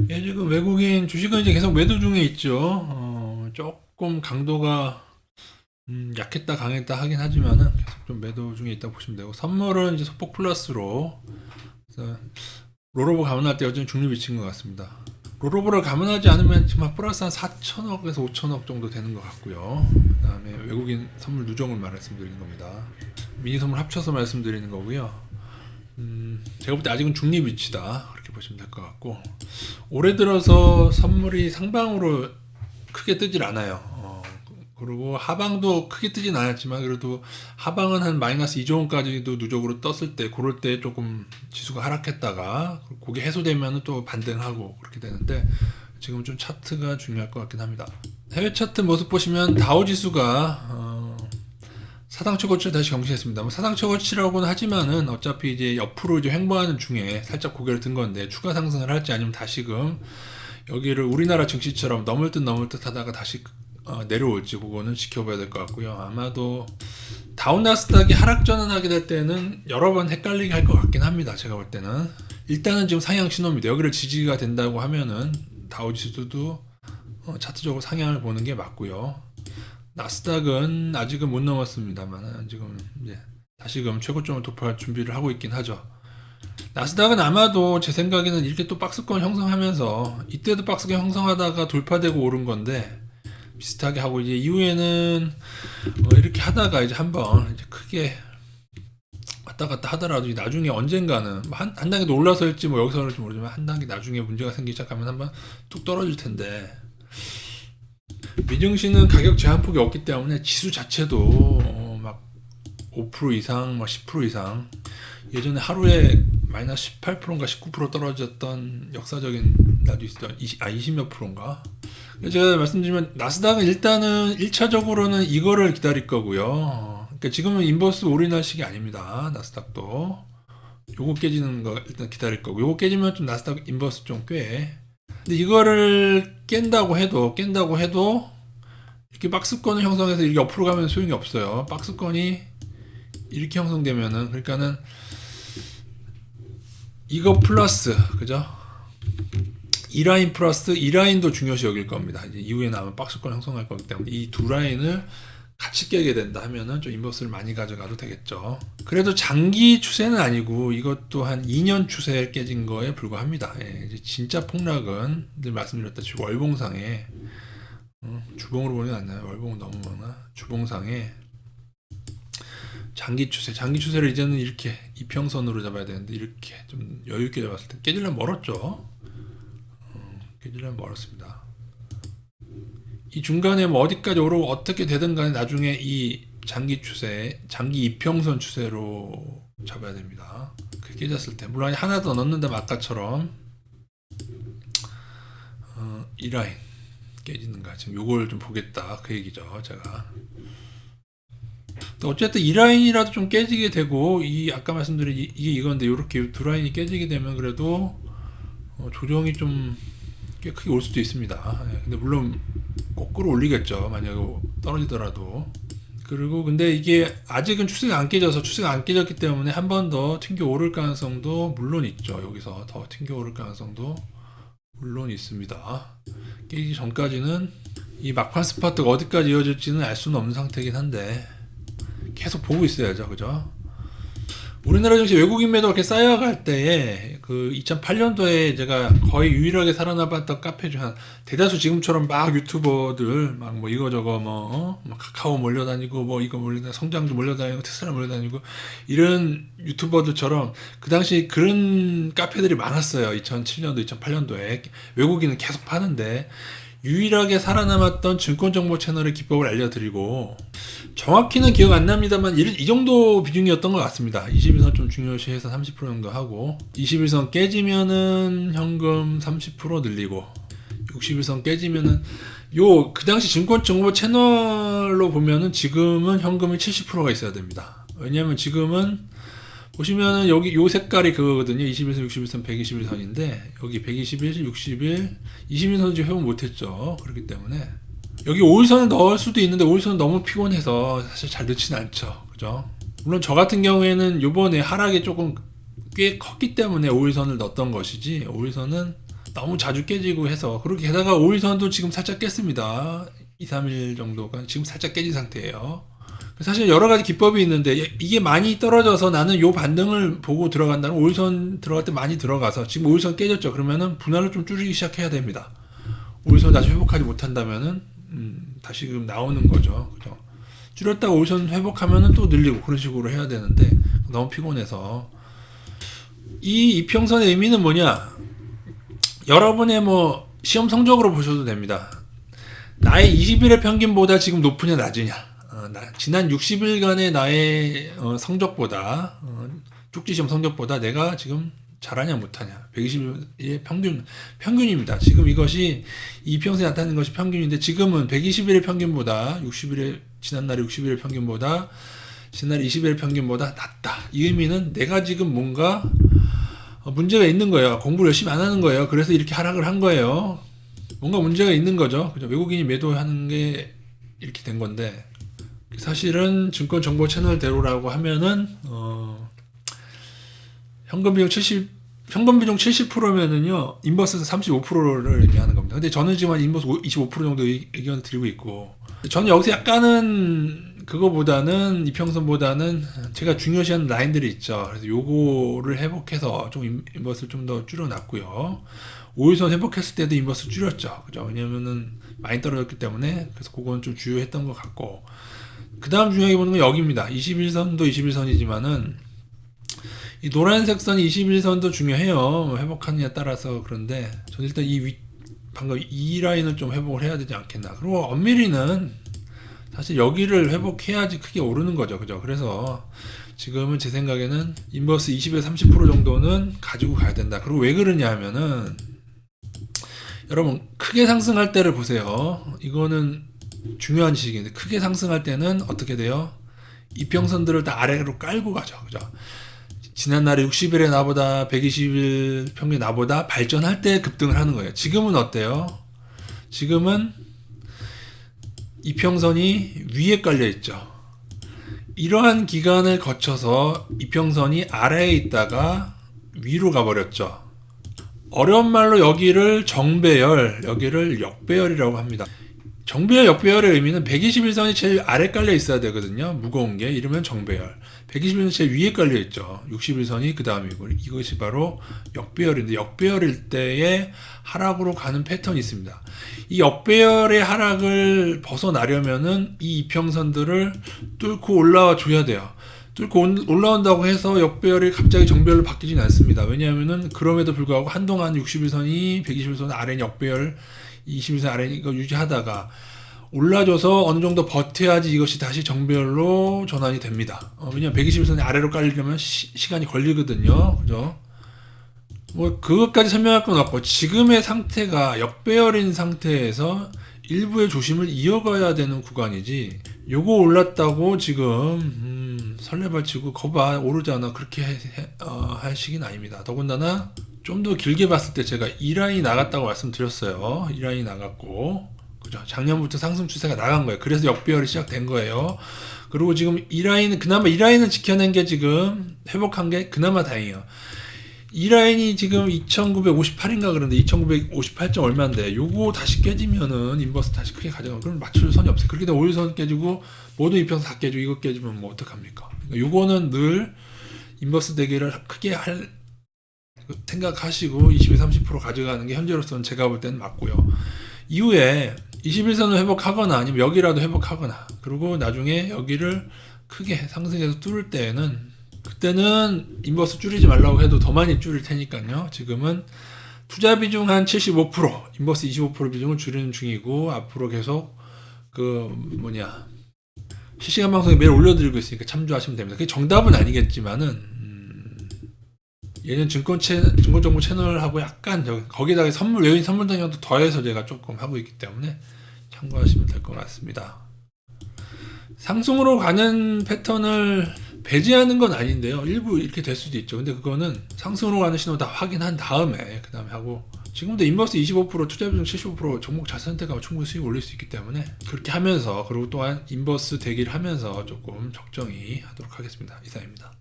예, 지금 외국인 주식은 이제 계속 매도 중에 있죠. 조금 강도가 약했다 강했다 하긴 하지만은 계속 좀 매도 중에 있다고 보시면 되고, 선물은 이제 소폭 플러스로, 그래서 롤오버 감안할 때 여전히 중립 위치인 것 같습니다. 롤오버를 감안하지 않으면 지금 플러스 한 4천억에서 5천억 정도 되는 것 같고요. 그 다음에 외국인 선물 누적을 말씀드리는 겁니다. 미니 선물 합쳐서 말씀드리는 거고요. 제가 볼 때 아직은 중립 위치다, 그렇게 보시면 될 것 같고, 올해 들어서 선물이 상방으로 크게 뜨질 않아요. 그리고 하방도 크게 뜨진 않았지만 그래도 하방은 한 마이너스 2조 원까지도 누적으로 떴을 때, 그럴 때 조금 지수가 하락했다가 그게 해소되면 또 반등하고 그렇게 되는데, 지금 좀 차트가 중요할 것 같긴 합니다. 해외 차트 모습 보시면 다우 지수가 사상 최고치를 다시 경신했습니다. 뭐 사상 최고치라고는 하지만은 어차피 이제 옆으로 이제 횡보하는 중에 살짝 고개를 든 건데, 추가 상승을 할지 아니면 다시금 여기를 우리나라 증시처럼 넘을 듯 하다가 다시 내려올지, 그거는 지켜봐야 될 것 같고요. 아마도 다운 나스닥이 하락 전환하게 될 때는 여러 번 헷갈리게 할 것 같긴 합니다. 제가 볼 때는 일단은 지금 상향 신호입니다. 여기를 지지가 된다고 하면은 다우지수도 차트적으로 상향을 보는 게 맞고요. 나스닥은 아직은 못 넘었습니다만 지금 이제 다시금 최고점을 돌파할 준비를 하고 있긴 하죠. 나스닥은 아마도 제 생각에는 이렇게 또 박스권 형성하면서, 이때도 박스권 형성하다가 돌파되고 오른 건데 비슷하게 하고, 이제 이후에는 이렇게 하다가 이제 한번 이제 크게 왔다 갔다 하더라도 나중에 언젠가는 한 단계 더 올라설지 뭐 여기서 그럴지 모르지만 한 단계 나중에 문제가 생기기 시작하면 한번 뚝 떨어질 텐데, 미증시는 가격 제한폭이 없기 때문에 지수 자체도 막 5% 이상, 막 10% 이상, 예전에 하루에 마이너스 18%인가 19% 떨어졌던 역사적인 날도 있었죠. 20몇 프로인가. 제가 말씀드리면 나스닥은 일단은 1차적으로는 이거를 기다릴 거고요. 그러니까 지금은 인버스 올인할 시기 아닙니다. 나스닥도 요거 깨지는 거 일단 기다릴 거고, 요거 깨지면 좀 나스닥 인버스 좀 꽤. 근데 이거를 깬다고 해도 이렇게 박스권을 형성해서 이렇게 옆으로 가면 소용이 없어요. 박스권이 이렇게 형성되면은, 그러니까는 이거 플러스, 그죠? 이 라인 플러스 이 라인도 중요시 여길 겁니다. 이제 이후에 나오면 박스권 형성할 거기 때문에 이 두 라인을 같이 깨게 된다 하면은 좀 인버스를 많이 가져가도 되겠죠. 그래도 장기 추세는 아니고 이것도 한 2년 추세에 깨진 거에 불과합니다. 예, 이제 진짜 폭락은 늘 말씀드렸다시피 월봉상에, 주봉으로 보는 게 낫나요? 월봉은 너무 많나? 주봉상에 장기 추세를 이제는 이렇게 이평선으로 잡아야 되는데, 이렇게 좀 여유 있게 잡았을 때 깨지려면 멀었죠. 깨지려면 멀었습니다. 이 중간에 뭐 어디까지 오르고 어떻게 되든 간에 나중에 이 장기 추세, 장기 이평선 추세로 잡아야 됩니다. 그 깨졌을 때, 물론 하나 더 넣는다면 아까처럼 이 라인 깨지는가, 지금 요걸 좀 보겠다 그 얘기죠, 제가. 어쨌든 이 라인이라도 좀 깨지게 되고, 이 아까 말씀드린 이게 이건데, 이렇게 두 라인이 깨지게 되면 그래도 조정이 좀 꽤 크게 올 수도 있습니다. 예, 근데 물론 꼭 끌어올리겠죠, 만약에 떨어지더라도. 그리고 근데 이게 아직은 추세가 안 깨졌기 때문에 한 번 더 튕겨 오를 가능성도 물론 있죠. 여기서 더 튕겨 오를 가능성도 물론 있습니다. 깨지기 전까지는 이 막판 스파트가 어디까지 이어질지는 알 수는 없는 상태긴 한데 계속 보고 있어야죠, 그죠? 우리나라 증시 외국인 매도가 이렇게 쌓여갈 때에, 그 2008년도에 제가 거의 유일하게 살아남았던 카페 중 한, 대다수 지금처럼 막 유튜버들 막 뭐 이거저거 뭐 카카오 몰려다니고 뭐 이거 몰려다니고 성장주 몰려다니고 테슬라 몰려다니고 이런 유튜버들처럼 그 당시 그런 카페들이 많았어요. 2007년도 2008년도에 외국인은 계속 파는데, 유일하게 살아남았던 증권 정보 채널의 기법을 알려드리고, 정확히는 기억 안 납니다만 이 정도 비중이었던 것 같습니다. 21선 좀 중요시해서 30% 정도 하고, 21선 깨지면은 현금 30% 늘리고, 61선 깨지면은 그 당시 증권 정보 채널로 보면은 지금은 현금이 70%가 있어야 됩니다. 왜냐면 지금은 보시면은 여기 요 색깔이 그거거든요. 21선, 61선, 121선인데 여기 121, 61, 21선 지금 회복 못했죠. 그렇기 때문에 여기 5일선을 넣을 수도 있는데 5일선은 너무 피곤해서 사실 잘 넣지는 않죠. 그죠? 물론 저 같은 경우에는 요번에 하락이 조금 꽤 컸기 때문에 5일선을 넣었던 것이지, 5일선은 너무 자주 깨지고 해서. 그리고 게다가 5일선도 지금 살짝 깼습니다. 2, 3일 정도가 지금 살짝 깨진 상태예요. 사실 여러 가지 기법이 있는데 이게 많이 떨어져서 나는 요 반등을 보고 들어간다면 5일선 들어갈 때 많이 들어가서 지금 5일선 깨졌죠. 그러면은 분할을 좀 줄이기 시작해야 됩니다. 5일선 다시 회복하지 못한다면은 다시 지금 나오는 거죠. 그죠? 줄였다가 5일선 회복하면은 또 늘리고 그런 식으로 해야 되는데 너무 피곤해서. 이 이평선의 의미는 뭐냐? 여러분의 뭐 시험 성적으로 보셔도 됩니다. 나의 20일의 평균보다 지금 높으냐 낮으냐. 지난 60일간의 나의 성적보다 쪽지시험 성적보다 내가 지금 잘하냐 못하냐. 120일의 평균입니다. 지금 이것이 이 평선에 나타나는 것이 평균인데 지금은 120일의 평균보다 60일의 지난날의 60일의 평균보다 지난날 20일의 평균보다 낮다. 이 의미는 내가 지금 뭔가 문제가 있는 거예요. 공부를 열심히 안 하는 거예요. 그래서 이렇게 하락을 한 거예요. 뭔가 문제가 있는 거죠. 그죠? 외국인이 매도하는 게 이렇게 된 건데 사실은 증권 정보 채널대로라고 하면은 현금 비중 70%면은요 인버스 35%를 의미하는 겁니다. 근데 저는 지금 인버스 25% 정도 의견을 드리고 있고, 저는 여기서 약간은 그거보다는 이평선보다는 제가 중요시하는 라인들이 있죠. 그래서 요거를 회복해서 좀 인버스를 좀 더 줄여놨고요. 5일선 회복했을 때도 인버스 줄였죠. 그죠? 왜냐면은 많이 떨어졌기 때문에. 그래서 그건 좀 주요했던 것 같고, 그 다음 중요하게 보는 건 여기입니다. 21선도 21선이지만은 이 노란색 선이 21선도 중요해요. 회복하느냐에 따라서. 그런데 저는 일단 방금 이 라인을 좀 회복을 해야 되지 않겠나. 그리고 엄밀히는 사실 여기를 회복해야지 크게 오르는 거죠. 그죠? 그래서 지금은 제 생각에는 인버스 20에서 30% 정도는 가지고 가야 된다. 그리고 왜 그러냐 하면은 여러분 크게 상승할 때를 보세요. 이거는 중요한 지식인데 크게 상승할 때는 어떻게 돼요? 이평선들을 다 아래로 깔고 가죠. 그죠? 지난날에 60일에 나보다 120일 평균 나보다 발전할 때 급등을 하는 거예요. 지금은 어때요? 지금은 이평선이 위에 깔려 있죠. 이러한 기간을 거쳐서 이평선이 아래에 있다가 위로 가버렸죠. 어려운 말로 여기를 정배열, 여기를 역배열이라고 합니다. 정배열, 역배열의 의미는 121선이 제일 아래 깔려 있어야 되거든요. 무거운 게 이러면 정배열. 121선이 제일 위에 깔려 있죠. 61선이 그 다음이고, 이것이 바로 역배열인데, 역배열일 때의 하락으로 가는 패턴이 있습니다. 이 역배열의 하락을 벗어나려면은 이 이평선들을 뚫고 올라와 줘야 돼요. 뚫고 올라온다고 해서 역배열이 갑자기 정배열로 바뀌진 않습니다. 왜냐하면은 그럼에도 불구하고 한동안 61선이 121선 아래는 역배열, 21선 아래 이거 유지하다가 올라줘서 어느 정도 버텨야지 이것이 다시 정배열로 전환이 됩니다. 왜냐면 121선이 아래로 깔리려면 시간이 걸리거든요. 그죠? 뭐 그것까지 설명할 건 없고, 지금의 상태가 역배열인 상태에서 일부의 조심을 이어가야 되는 구간이지, 요거 올랐다고 지금 설레발치고 거봐 오르잖아 그렇게 할 시기는 아닙니다. 더군다나 좀 더 길게 봤을 때 제가 이 라인이 나갔다고 말씀드렸어요. 이 라인이 나갔고, 그죠? 작년부터 상승 추세가 나간 거예요. 그래서 역배열이 시작된 거예요. 그리고 지금 이 라인은 그나마 이 라인을 지켜낸 게 지금 회복한 게 그나마 다행이에요. 이 라인이 지금 2958인가 그런데 2958점 얼마인데 요거 다시 깨지면은 인버스 다시 크게 가져가면 그럼 맞출 선이 없어요. 그렇게 되면 5일선 깨지고 모든 이평선 다 깨지고 이거 깨지면 뭐 어떡합니까? 그러니까 요거는 늘 인버스 대기를 크게 할 생각하시고 20-30% 가져가는 게 현재로서는 제가 볼 때는 맞고요. 이후에 21선을 회복하거나 아니면 여기라도 회복하거나 그리고 나중에 여기를 크게 상승해서 뚫을 때에는 그때는 인버스 줄이지 말라고 해도 더 많이 줄일 테니까요. 지금은 투자 비중 한 75%, 인버스 25% 비중을 줄이는 중이고 앞으로 계속 실시간 방송에 매일 올려드리고 있으니까 참조하시면 됩니다. 그게 정답은 아니겠지만은 예전 증권정보 채널하고 약간 거기다가 외인 선물 등용도 더해서 제가 조금 하고 있기 때문에 참고하시면 될 것 같습니다. 상승으로 가는 패턴을 배제하는 건 아닌데요. 일부 이렇게 될 수도 있죠. 근데 그거는 상승으로 가는 신호 다 확인한 다음에 그 다음에 하고, 지금도 인버스 25%, 투자 비중 75% 종목 잘 선택하면 충분히 수익 올릴 수 있기 때문에 그렇게 하면서, 그리고 또한 인버스 대기를 하면서 조금 적정히 하도록 하겠습니다. 이상입니다.